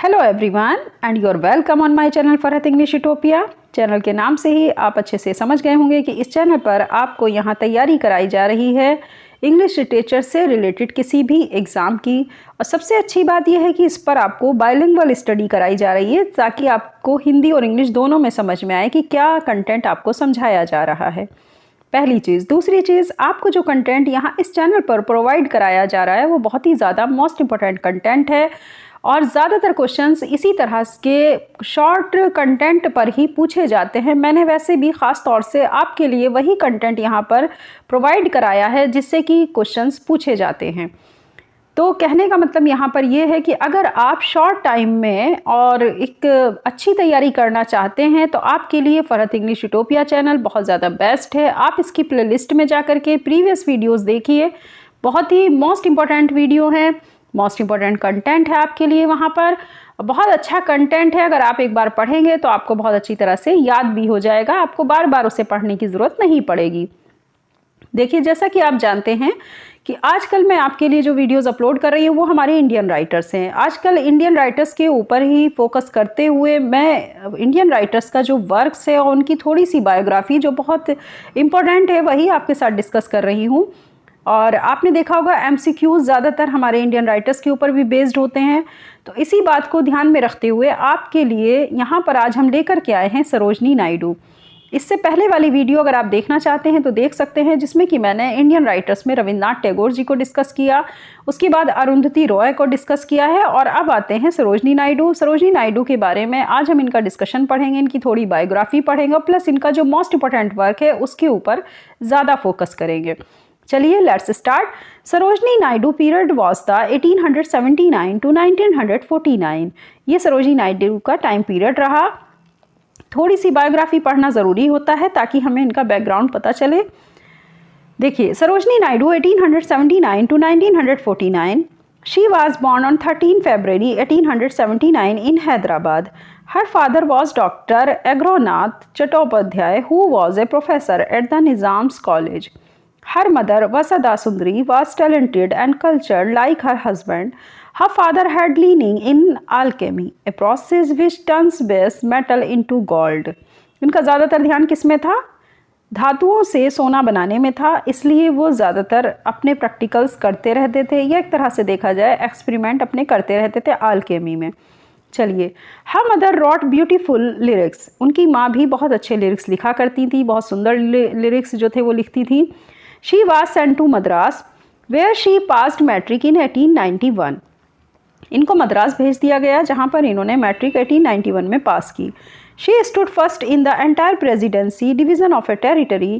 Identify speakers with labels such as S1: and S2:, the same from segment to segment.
S1: Hello everyone and you are welcome on my channel Farhat English utopia. Channel के नाम से ही आप अच्छे से समझ गए होंगे कि इस चैनल पर आपको यहाँ तैयारी कराई जा रही है इंग्लिश लिटरेचर से रिलेटेड किसी भी एग्ज़ाम की। और सबसे अच्छी बात यह है कि इस पर आपको बाइलिंगुअल स्टडी कराई जा रही है ताकि आपको हिंदी और इंग्लिश दोनों में समझ में आए कि क्या कंटेंट आपको समझाया जा रहा है। पहली चीज़। दूसरी चीज़, आपको जो कंटेंट यहाँ इस चैनल पर प्रोवाइड कराया जा रहा है वो बहुत ही ज़्यादा मोस्ट इम्पॉर्टेंट कंटेंट है और ज़्यादातर क्वेश्चंस इसी तरह के शॉर्ट कंटेंट पर ही पूछे जाते हैं। मैंने वैसे भी ख़ास तौर से आपके लिए वही कंटेंट यहाँ पर प्रोवाइड कराया है जिससे कि क्वेश्चंस पूछे जाते हैं। तो कहने का मतलब यहाँ पर यह है कि अगर आप शॉर्ट टाइम में और एक अच्छी तैयारी करना चाहते हैं तो आपके लिए फरहत इंग्लिश यूटोपिया चैनल बहुत ज़्यादा बेस्ट है। आप इसकी प्लेलिस्ट में जाकर के प्रीवियस वीडियोस देखिए, बहुत ही मोस्ट इम्पॉर्टेंट वीडियो है, मोस्ट इम्पॉर्टेंट कंटेंट है आपके लिए वहाँ पर। बहुत अच्छा कंटेंट है, अगर आप एक बार पढ़ेंगे तो आपको बहुत अच्छी तरह से याद भी हो जाएगा, आपको बार बार उसे पढ़ने की ज़रूरत नहीं पड़ेगी। देखिए, जैसा कि आप जानते हैं कि आजकल मैं आपके लिए जो वीडियोस अपलोड कर रही हूँ वो हमारे इंडियन राइटर्स हैं। आजकल इंडियन राइटर्स के ऊपर ही फोकस करते हुए मैं इंडियन राइटर्स का जो वर्क्स है और उनकी थोड़ी सी बायोग्राफी जो बहुत इम्पोर्टेंट है वही आपके साथ डिस्कस कर रही हूँ। और आपने देखा होगा एमसीक्यूज ज़्यादातर हमारे इंडियन राइटर्स के ऊपर भी बेस्ड होते हैं। तो इसी बात को ध्यान में रखते हुए आपके लिए यहाँ पर आज हम लेकर के आए हैं सरोजनी नायडू। इससे पहले वाली वीडियो अगर आप देखना चाहते हैं तो देख सकते हैं, जिसमें कि मैंने इंडियन राइटर्स में रविन्द्रनाथ टैगोर जी को डिस्कस किया, उसके बाद अरुंधति रॉय को डिस्कस किया है और अब आते हैं सरोजनी नायडू। सरोजनी नायडू के बारे में आज हम इनका डिस्कशन पढ़ेंगे, इनकी थोड़ी बायोग्राफी पढ़ेंगे, प्लस इनका जो मोस्ट इंपॉर्टेंट वर्क है उसके ऊपर ज़्यादा फोकस करेंगे। चलिए let's start. Sarojini Naidu period was the 1879 to 1949। ये सरोजनी नायडू का टाइम पीरियड रहा। थोड़ी सी बायोग्राफी पढ़ना ज़रूरी होता है ताकि हमें इनका बैकग्राउंड पता चले। देखिए, Sarojini Naidu 1879 to 1949। She was born on 13 February 1879 in Hyderabad. Her father was Dr. Agronath Chattopadhyay, who was a professor at the Nizam's College. Her mother, Vasudha Sundari, was talented and cultured like her husband. Her father had leaning in alchemy, a process which turns base metal into gold. इनका ज़्यादातर ध्यान किस में था? धातुओं से सोना बनाने में था, इसलिए वो ज़्यादातर अपने प्रैक्टिकल्स करते रहते थे, या एक तरह से देखा जाए एक्सपेरिमेंट अपने करते रहते थे आल्केमी में। चलिए, her mother wrote beautiful lyrics. उनकी माँ भी बहुत अच्छे लिरिक्स लिखा करती थी, बहुत सुंदर लिरिक्स जो थे वो लिखती थी। She was sent to Madras, where she passed matric in 1891. इनको मद्रास भेज दिया गया जहाँ पर इन्होंने मैट्रिक 1891 में पास की। She stood first in the entire presidency division of a territory.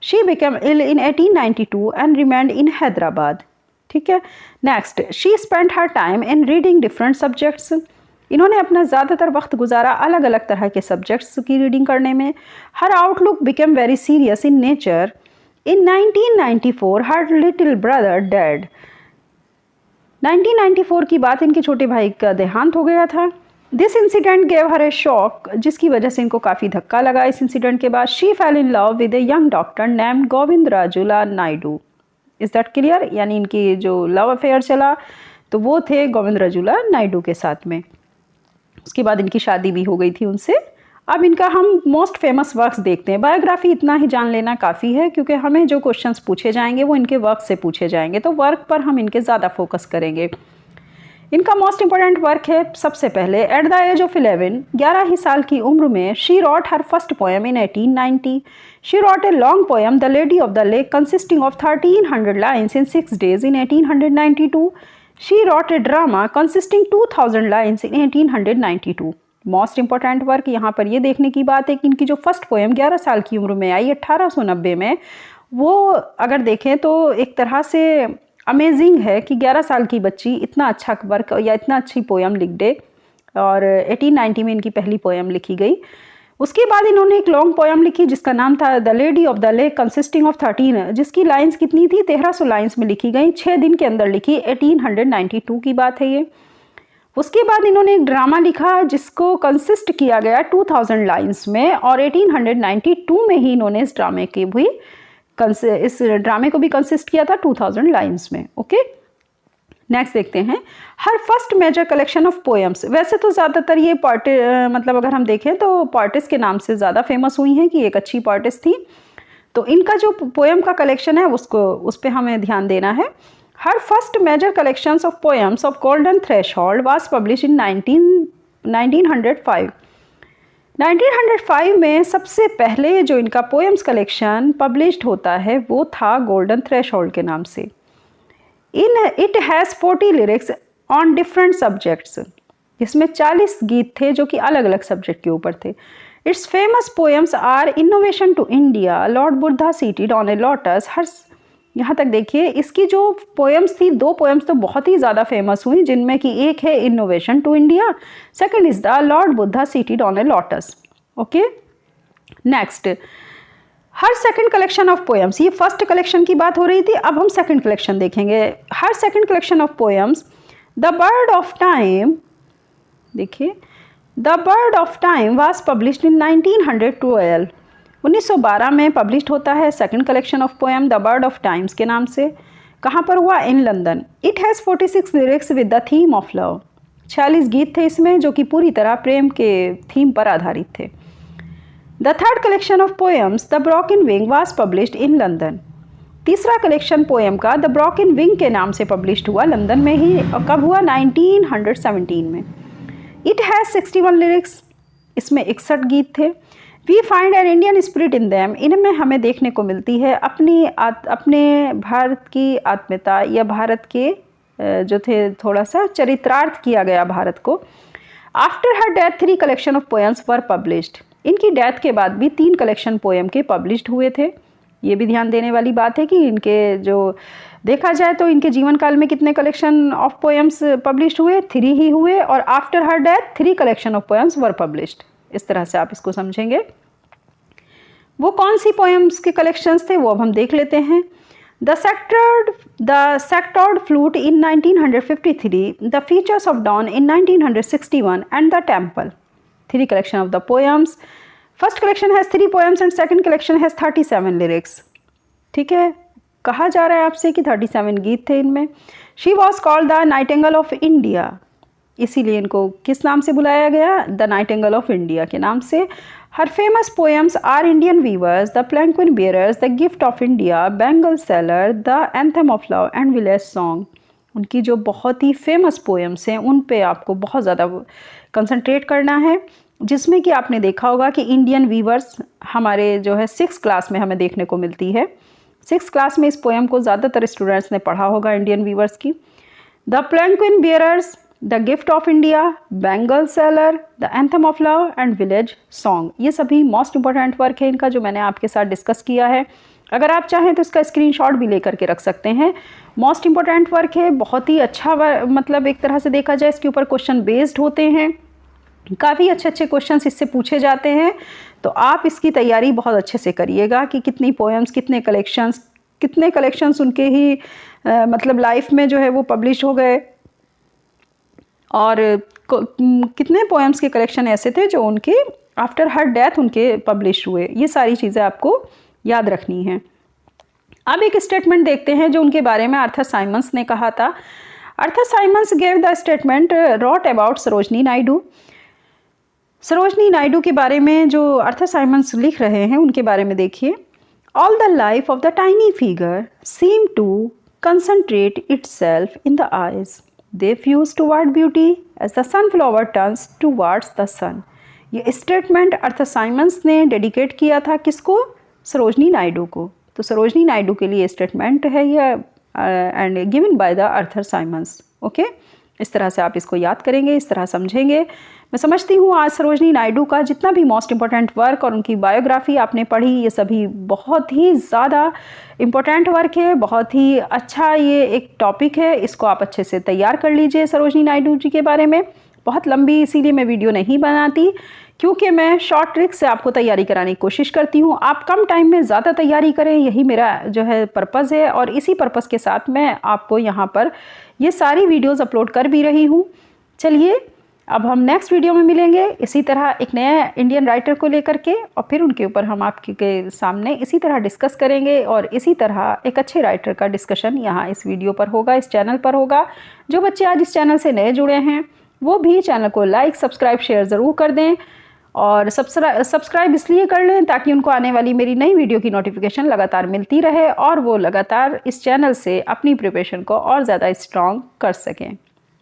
S1: She became ill in 1892 and remained in Hyderabad. ठीक है। Next, she spent her time in reading different subjects. इन्होंने अपना ज़्यादातर वक्त गुजारा अलग अलग तरह के सब्जेक्ट्स की रीडिंग करने में। Her outlook became very serious in nature. In 1994, her little brother died. 1994 की बात, इनके छोटे भाई का देहांत हो गया था। This incident gave her a shock, जिसकी वजह से इनको काफ़ी धक्का लगा। इस इंसिडेंट के बाद she fell in love with a young doctor named गोविंदराजुला Naidu. Is that clear? यानी इनकी जो लव अफेयर चला तो वो थे गोविंदराजुला नायडू के साथ में। उसके बाद इनकी शादी भी हो गई थी उनसे। अब इनका हम मोस्ट फेमस वर्क्स देखते हैं। बायोग्राफी इतना ही जान लेना काफ़ी है क्योंकि हमें जो क्वेश्चंस पूछे जाएंगे वो इनके वर्क से पूछे जाएंगे, तो वर्क पर हम इनके ज़्यादा फोकस करेंगे। इनका मोस्ट इंपॉर्टेंट वर्क है सबसे पहले एट द एज ऑफ 11 ही साल की उम्र में she wrote her first poem in 1890। She wrote a long poem the lady of the lake consisting of 1300 lines in 6 days in 1892। She wrote a drama consisting 2000 lines in 1892। Most important work यहाँ पर ये देखने की बात है कि इनकी जो फर्स्ट पोएम 11 साल की उम्र में आई 1890 में, वो अगर देखें तो एक तरह से अमेजिंग है कि 11 साल की बच्ची इतना अच्छा वर्क या इतना अच्छी पोएम लिख दे। और 1890 में इनकी पहली पोएम लिखी गई। उसके बाद इन्होंने एक लॉन्ग पोएम लिखी जिसका नाम था the lady of the lake consisting of 13, जिसकी लाइन्स कितनी थी? 1300 लाइन्स में लिखी गई, 6 दिन के अंदर लिखी। 1892 की बात है ये। उसके बाद इन्होंने एक ड्रामा लिखा जिसको कंसिस्ट किया गया 2000 लाइन्स में, और 1892 में ही इन्होंने इस ड्रामे को भी कंसिस्ट किया था 2000 लाइन्स में। ओके, नेक्स्ट देखते हैं, her first major collection of poems. वैसे तो ज़्यादातर ये मतलब अगर हम देखें तो पोएटिस के नाम से ज़्यादा फेमस हुई हैं कि एक अच्छी पोएटिस थी, तो इनका जो पोएम का कलेक्शन है उस पर हमें ध्यान देना है। Her first major collections of poems of Golden Threshold was publish in 1905। 1905 में सबसे पहले जो इनका पोएम्स कलेक्शन पब्लिश्ड होता है वो था गोल्डन थ्रेशोल्ड के नाम से। It has 40 lyrics on different subjects. इसमें 40 गीत थे जो कि अलग अलग सब्जेक्ट के ऊपर थे। Its famous poems are innovation to India, Lord Buddha seated on a lotus. Her यहाँ तक देखिए, इसकी जो पोएम्स थी, 2 पोएम्स तो बहुत ही ज़्यादा फेमस हुई, जिनमें कि एक है innovation to India, second is the lord Buddha seated on a lotus. Okay, next, her second collection of poems, ये फर्स्ट कलेक्शन की बात हो रही थी, अब हम सेकंड कलेक्शन देखेंगे। Her second collection of poems, the Bird of Time, देखिए, the Bird of Time was published in 1912। 1912 में पब्लिश्ड होता है second collection of poem the Bird of Times के नाम से। कहाँ पर हुआ? In London. It has 46 lyrics with the theme of love. 46 गीत थे इसमें जो कि पूरी तरह प्रेम के थीम पर आधारित थे। The third collection of poems the broken wing was published in London. तीसरा कलेक्शन पोएम का द ब्रोकन विंग के नाम से पब्लिश्ड हुआ लंदन में ही, और कब हुआ? 1917 में। इट हैज़ 61 लिरिक्स, इसमें 61 गीत थे। We find an Indian spirit in them, इनमें हमें देखने को मिलती है अपने भारत की आत्मीयता, या भारत के जो थे थोड़ा सा चरित्रार्थ किया गया भारत को। After her death 3 collection of poems were published. इनकी डेथ के बाद भी 3 कलेक्शन पोएम के पब्लिश्ड हुए थे। ये भी ध्यान देने वाली बात है कि इनके जो देखा जाए तो इनके जीवन काल में कितने कलेक्शन ऑफ पोएम्स पब्लिश्ड हुए? 3 ही हुए, और after her death 3 collection of poems were published. इस तरह से आप इसको समझेंगे। वो कौन सी पोएम्स के कलेक्शंस थे वो अब हम देख लेते हैं। The Sceptred Flute in 1953, the Feathers of Dawn in 1961 and the Temple. 3 collection of the poems. First collection has 3 poems and second collection has 37 lyrics. ठीक है, कहा जा रहा है आपसे कि 37 गीत थे इनमें। She was called the Nightingale of India, इसीलिए इनको किस नाम से बुलाया गया? द नाइटिंगेल ऑफ इंडिया के नाम से। Her famous poems are Indian Weavers, the Palanquin Bearers, the Gift of India, Bangle Seller, the Anthem of Love and Village Song. उनकी जो बहुत ही फेमस पोएम्स हैं उन पे आपको बहुत ज़्यादा कंसंट्रेट करना है, जिसमें कि आपने देखा होगा कि इंडियन वीवर्स हमारे जो है 6th क्लास में हमें देखने को मिलती है। 6th क्लास में इस पोएम को ज़्यादातर स्टूडेंट्स ने पढ़ा होगा, इंडियन वीवर्स की। The Palanquin Bearers, the Gift of India, Bangle Seller, the Anthem of Love and Village song, ये सभी मोस्ट इंपॉर्टेंट वर्क है इनका जो मैंने आपके साथ डिस्कस किया है। अगर आप चाहें तो इसका स्क्रीनशॉट भी लेकर के रख सकते हैं। मोस्ट इंपॉर्टेंट वर्क है, बहुत ही अच्छा मतलब एक तरह से देखा जाए इसके ऊपर क्वेश्चन बेस्ड होते हैं, काफ़ी अच्छे क्वेश्चंस इससे पूछे जाते हैं। तो आप इसकी तैयारी बहुत अच्छे से करिएगा कि कितनी पोएम्स, कितने कलेक्शंस उनके ही मतलब लाइफ में जो है वो पब्लिश हो गए, और कितने पोएम्स के कलेक्शन ऐसे थे जो उनके आफ्टर हर डेथ उनके पब्लिश हुए। ये सारी चीज़ें आपको याद रखनी हैं। अब एक स्टेटमेंट देखते हैं जो उनके बारे में आर्थर साइमंस ने कहा था। Arthur Symons gave the statement wrote about Sarojini Naidu. Sarojini Naidu के बारे में जो आर्थर साइमंस लिख रहे हैं उनके बारे में देखिए। All the life of the tiny figure seem to concentrate itself in the eyes, they fuse toward beauty as the sunflower turns towards the sun. ये स्टेटमेंट आर्थर साइमंस ने डेडिकेट किया था किसको? सरोजनी नायडू को। तो सरोजनी नायडू के लिए स्टेटमेंट है ये, and given by the Arthur Symons. Okay, इस तरह से आप इसको याद करेंगे, इस तरह समझेंगे। मैं समझती हूँ आज सरोजनी नायडू का जितना भी मोस्ट इम्पॉर्टेंट वर्क और उनकी बायोग्राफी आपने पढ़ी, ये सभी बहुत ही ज़्यादा इम्पोर्टेंट वर्क है, बहुत ही अच्छा ये एक टॉपिक है। इसको आप अच्छे से तैयार कर लीजिए सरोजनी नायडू जी के बारे में। बहुत लंबी इसीलिए मैं वीडियो नहीं बनाती, क्योंकि मैं शॉर्ट ट्रिक से आपको तैयारी कराने की कोशिश करती हूँ। आप कम टाइम में ज़्यादा तैयारी करें, यही मेरा जो है पर्पज़ है, और इसी पर्पज़ के साथ मैं आपको यहाँ पर ये सारी वीडियोज़ अपलोड कर भी रही हूँ। चलिए अब हम नेक्स्ट वीडियो में मिलेंगे इसी तरह एक नया इंडियन राइटर को लेकर के, और फिर उनके ऊपर हम आपके सामने इसी तरह डिस्कस करेंगे, और इसी तरह एक अच्छे राइटर का डिस्कशन यहाँ इस वीडियो पर होगा, इस चैनल पर होगा। जो बच्चे आज इस चैनल से नए जुड़े हैं वो भी चैनल को लाइक, सब्सक्राइब, शेयर ज़रूर कर दें, और सब्सक्राइब इसलिए कर लें ताकि उनको आने वाली मेरी नई वीडियो की नोटिफिकेशन लगातार मिलती रहे और वो लगातार इस चैनल से अपनी प्रिपरेशन को और ज़्यादा स्ट्रॉन्ग कर सकें।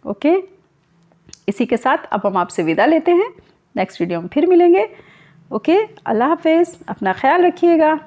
S1: ओके, इसी के साथ अब हम आपसे विदा लेते हैं, नेक्स्ट वीडियो में फिर मिलेंगे। ओके, अल्लाह हाफिज़, अपना ख्याल रखिएगा।